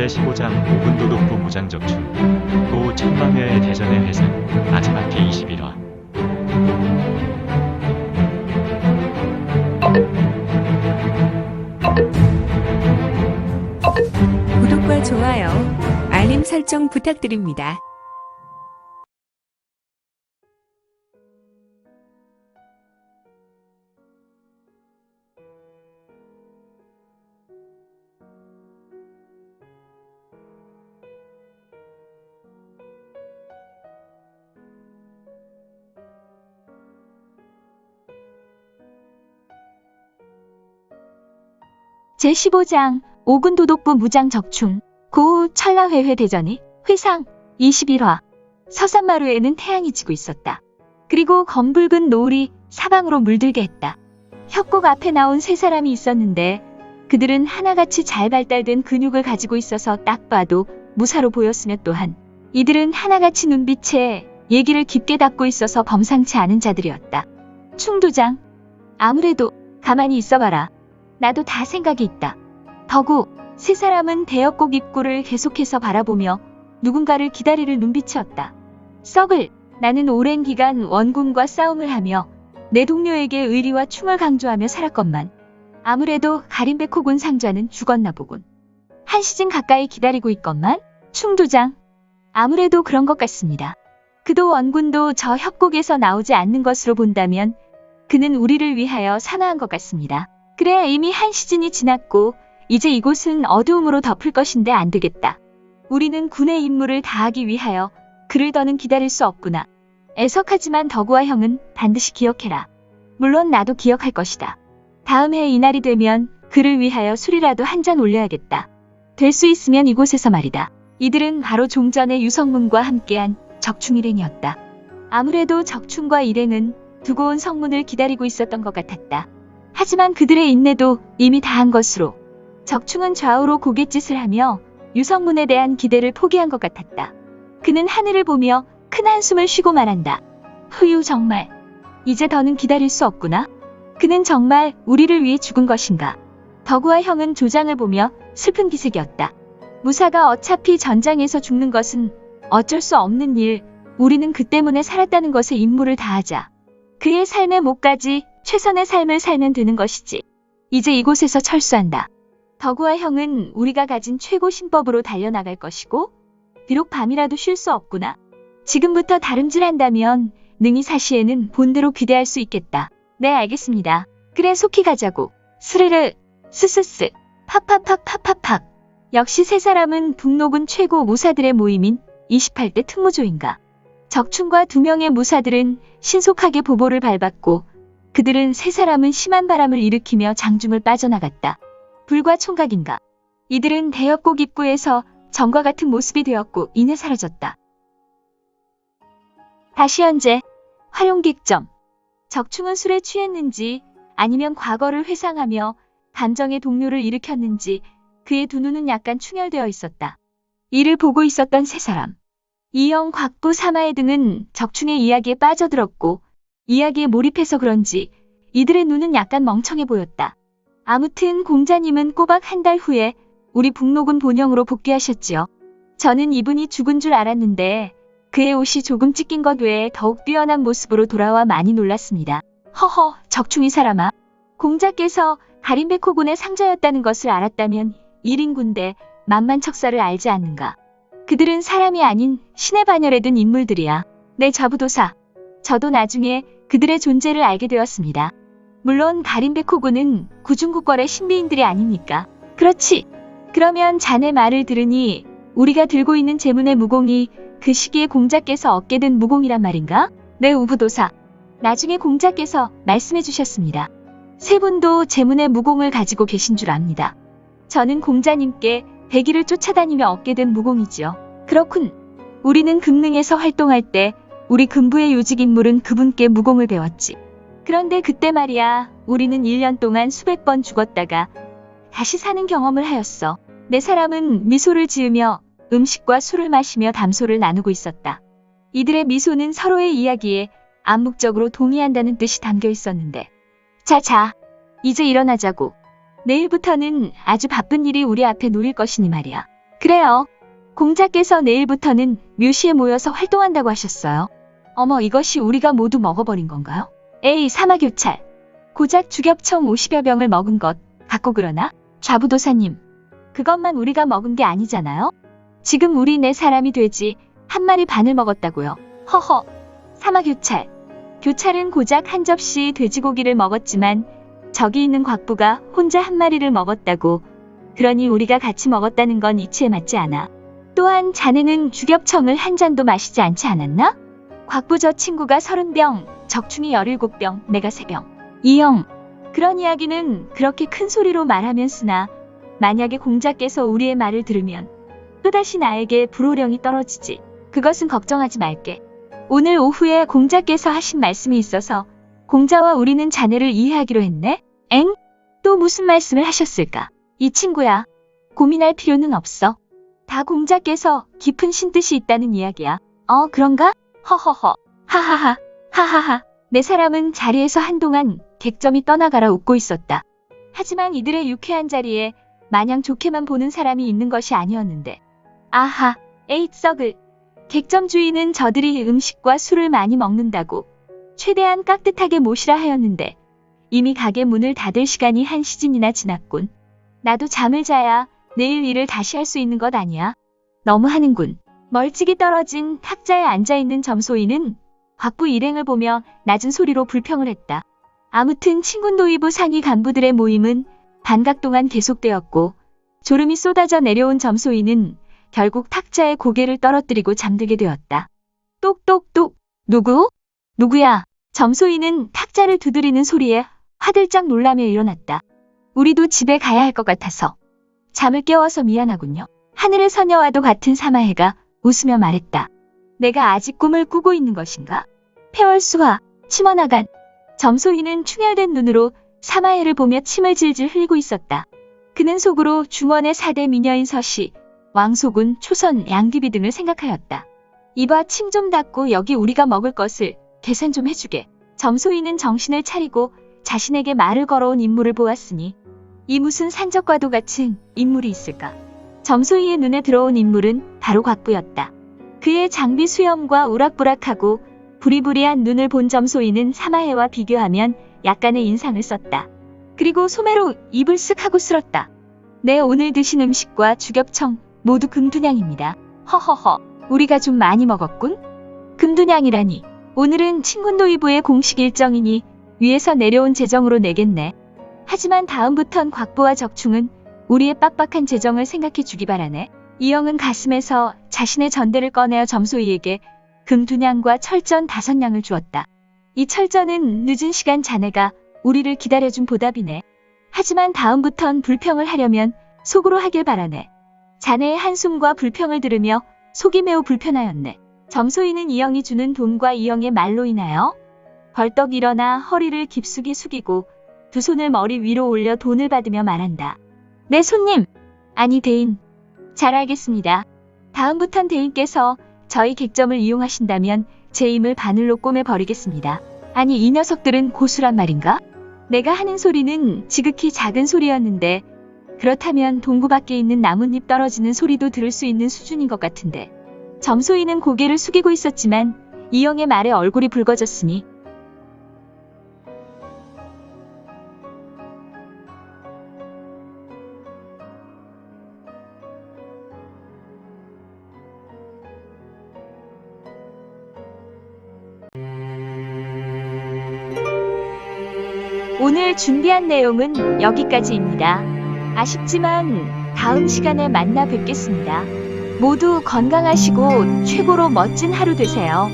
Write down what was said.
제15장 오군도독부 무장적충 고 천만회의 대전의 회상 마지막 기 21화. 구독과 좋아요, 알림 설정 부탁드립니다. 제15장 오군도독부 무장적충 고 천라회회 대전이 회상 21화. 서산마루에는 태양이 지고 있었다. 그리고 검붉은 노을이 사방으로 물들게 했다. 협곡 앞에 나온 세 사람이 있었는데 그들은 하나같이 잘 발달된 근육을 가지고 있어서 딱 봐도 무사로 보였으며 또한 이들은 하나같이 눈빛에 얘기를 깊게 담고 있어서 범상치 않은 자들이었다. 충도장, 아무래도 가만히 있어봐라. 나도 다 생각이 있다. 더구 세 사람은 대역곡 입구를 계속해서 바라보며 누군가를 기다릴 눈빛이었다. 썩을, 나는 오랜 기간 원군과 싸움을 하며 내 동료에게 의리와 충을 강조하며 살았건만 아무래도 가림백호군 상좌는 죽었나 보군. 한 시즌 가까이 기다리고 있건만 충도장, 아무래도 그런 것 같습니다. 그도 원군도 저 협곡에서 나오지 않는 것으로 본다면 그는 우리를 위하여 산화한 것 같습니다. 그래, 이미 한 시즌이 지났고 이제 이곳은 어두움으로 덮을 것인데 안 되겠다. 우리는 군의 임무를 다하기 위하여 그를 더는 기다릴 수 없구나. 애석하지만 덕우와 형은 반드시 기억해라. 물론 나도 기억할 것이다. 다음 해 이날이 되면 그를 위하여 술이라도 한 잔 올려야겠다. 될 수 있으면 이곳에서 말이다. 이들은 바로 좀 전에 유성문과 함께한 적충 일행이었다. 아무래도 적충과 일행은 두고 온 성문을 기다리고 있었던 것 같았다. 하지만 그들의 인내도 이미 다한 것으로 적충은 좌우로 고갯짓을 하며 유성문에 대한 기대를 포기한 것 같았다. 그는 하늘을 보며 큰 한숨을 쉬고 말한다. 후유, 정말 이제 더는 기다릴 수 없구나. 그는 정말 우리를 위해 죽은 것인가. 덕우와 형은 조장을 보며 슬픈 기색이었다. 무사가 어차피 전장에서 죽는 것은 어쩔 수 없는 일, 우리는 그 때문에 살았다는 것에 임무를 다하자. 그의 삶의 목까지 최선의 삶을 살면 되는 것이지. 이제 이곳에서 철수한다. 덕우와 형은 우리가 가진 최고 신법으로 달려나갈 것이고 비록 밤이라도 쉴 수 없구나. 지금부터 다름질한다면 능히 사시에는 본대로 귀대할 수 있겠다. 네, 알겠습니다. 그래, 속히 가자고. 스르르, 스스스, 팍팍팍팍팍팍. 역시 세 사람은 북록은 최고 무사들의 모임인 28대 특무조인가. 적충과 2명의 무사들은 신속하게 보보를 밟았고 그들은 세 사람은 심한 바람을 일으키며 장중을 빠져나갔다. 불과 총각인가. 이들은 대역곡 입구에서 전과 같은 모습이 되었고 이내 사라졌다. 다시 현재 활용객점. 적충은 술에 취했는지 아니면 과거를 회상하며 감정의 동요를 일으켰는지 그의 두 눈은 약간 충혈되어 있었다. 이를 보고 있었던 세 사람. 이영, 곽부, 사마의 등은 적충의 이야기에 빠져들었고 이야기에 몰입해서 그런지 이들의 눈은 약간 멍청해 보였다. 아무튼 공자님은 꼬박 한 달 후에 우리 북록은 본영으로 복귀하셨지요. 저는 이분이 죽은 줄 알았는데 그의 옷이 조금 찢긴 것 외에 더욱 뛰어난 모습으로 돌아와 많이 놀랐습니다. 허허, 적충이 사람아. 공자께서 가림백호군의 상자였다는 것을 알았다면 1인군대 만만척사를 알지 않는가. 그들은 사람이 아닌 신의 반열에 든 인물들이야. 네, 좌부도사. 저도 나중에 그들의 존재를 알게 되었습니다. 물론 가림백호군은 구중국궐의 신비인들이 아닙니까? 그렇지. 그러면 자네 말을 들으니 우리가 들고 있는 제문의 무공이 그 시기에 공자께서 얻게 된 무공이란 말인가? 네, 우부도사. 나중에 공자께서 말씀해 주셨습니다. 세 분도 제문의 무공을 가지고 계신 줄 압니다. 저는 공자님께 백일을 쫓아다니며 얻게 된 무공이지요. 그렇군. 우리는 금능에서 활동할 때 우리 금부의 요직인물은 그분께 무공을 배웠지. 그런데 그때 말이야, 우리는 1년 동안 수백 번 죽었다가 다시 사는 경험을 하였어. 네 사람은 미소를 지으며 음식과 술을 마시며 담소를 나누고 있었다. 이들의 미소는 서로의 이야기에 암묵적으로 동의한다는 뜻이 담겨 있었는데. 자, 이제 일어나자고. 내일부터는 아주 바쁜 일이 우리 앞에 놓일 것이니 말이야. 그래요. 공자께서 내일부터는 묘시에 모여서 활동한다고 하셨어요. 어머, 이것이 우리가 모두 먹어버린 건가요? 에이, 사마교찰. 고작 주겹청 50여 병을 먹은 것 갖고 그러나? 좌부도사님, 그것만 우리가 먹은 게 아니잖아요? 지금 우리 네 사람이 돼지 한 마리 반을 먹었다고요. 허허. 사마교찰. 교찰은 고작 한 접시 돼지고기를 먹었지만 저기 있는 곽부가 혼자 한 마리를 먹었다고. 그러니 우리가 같이 먹었다는 건 이치에 맞지 않아. 또한 자네는 주겹청을 한 잔도 마시지 않지 않았나? 곽부 저 친구가 30병, 적충이 17병, 내가 3병. 이영, 그런 이야기는 그렇게 큰 소리로 말하면 쓰나 만약에 공자께서 우리의 말을 들으면 또다시 나에게 불호령이 떨어지지. 그것은 걱정하지 말게. 오늘 오후에 공자께서 하신 말씀이 있어서 공자와 우리는 자네를 이해하기로 했네? 엥? 또 무슨 말씀을 하셨을까? 이 친구야, 고민할 필요는 없어. 다 공자께서 깊은 신뜻이 있다는 이야기야. 그런가? 허허허. 하하하. 하하하. 내 사람은 자리에서 한동안 객점이 떠나가라 웃고 있었다. 하지만 이들의 유쾌한 자리에 마냥 좋게만 보는 사람이 있는 것이 아니었는데. 아하. 에잇 썩을. 객점주의는 저들이 음식과 술을 많이 먹는다고 최대한 깍듯하게 모시라 하였는데 이미 가게 문을 닫을 시간이 한 시즌이나 지났군. 나도 잠을 자야 내일 일을 다시 할 수 있는 것 아니야. 너무 하는군. 멀찍이 떨어진 탁자에 앉아있는 점소이는 곽부 일행을 보며 낮은 소리로 불평을 했다. 아무튼 친군도의부 상위 간부들의 모임은 반각 동안 계속되었고 졸음이 쏟아져 내려온 점소이는 결국 탁자에 고개를 떨어뜨리고 잠들게 되었다. 똑똑똑. 누구야? 점소이는 탁자를 두드리는 소리에 화들짝 놀라며 일어났다. 우리도 집에 가야 할 것 같아서. 잠을 깨워서 미안하군요. 하늘의 서녀와도 같은 사마해가 웃으며 말했다. 내가 아직 꿈을 꾸고 있는 것인가? 폐월수와 침원아간. 점소이는 충혈된 눈으로 사마해를 보며 침을 질질 흘리고 있었다. 그는 속으로 중원의 4대 미녀인 서씨, 왕소군, 초선, 양귀비 등을 생각하였다. 이봐, 침 좀 닦고 여기 우리가 먹을 것을 계산 좀 해주게. 점소이는 정신을 차리고 자신에게 말을 걸어온 인물을 보았으니 이 무슨 산적과도 같은 인물이 있을까? 점소이의 눈에 들어온 인물은 바로 곽부였다. 그의 장비 수염과 우락부락하고 부리부리한 눈을 본 점소이는 사마해와 비교하면 약간의 인상을 썼다. 그리고 소매로 입을 쓱 하고 쓸었다. 네, 오늘 드신 음식과 주겹청 모두 금둔양입니다. 허허허, 우리가 좀 많이 먹었군? 금둔양이라니. 오늘은 친군도의부의 공식 일정이니 위에서 내려온 재정으로 내겠네. 하지만 다음부턴 곽부와 적충은 우리의 빡빡한 재정을 생각해 주기 바라네. 이영은 가슴에서 자신의 전대를 꺼내어 점소이에게 금둔양과 철전 5냥을 주었다. 이 철전은 늦은 시간 자네가 우리를 기다려준 보답이네. 하지만 다음부턴 불평을 하려면 속으로 하길 바라네. 자네의 한숨과 불평을 들으며 속이 매우 불편하였네. 점소이는 이영이 주는 돈과 이영의 말로 인하여 벌떡 일어나 허리를 깊숙이 숙이고 두 손을 머리 위로 올려 돈을 받으며 말한다. 네, 손님. 아니, 대인. 잘 알겠습니다. 다음부턴 대인께서 저희 객점을 이용하신다면 제 임을 바늘로 꼬매버리겠습니다. 아니, 이 녀석들은 고수란 말인가? 내가 하는 소리는 지극히 작은 소리였는데 그렇다면 동구 밖에 있는 나뭇잎 떨어지는 소리도 들을 수 있는 수준인 것 같은데. 점소이는 고개를 숙이고 있었지만 이영의 말에 얼굴이 붉어졌으니 오늘 준비한 내용은 여기까지입니다. 아쉽지만 다음 시간에 만나 뵙겠습니다. 모두 건강하시고 최고로 멋진 하루 되세요.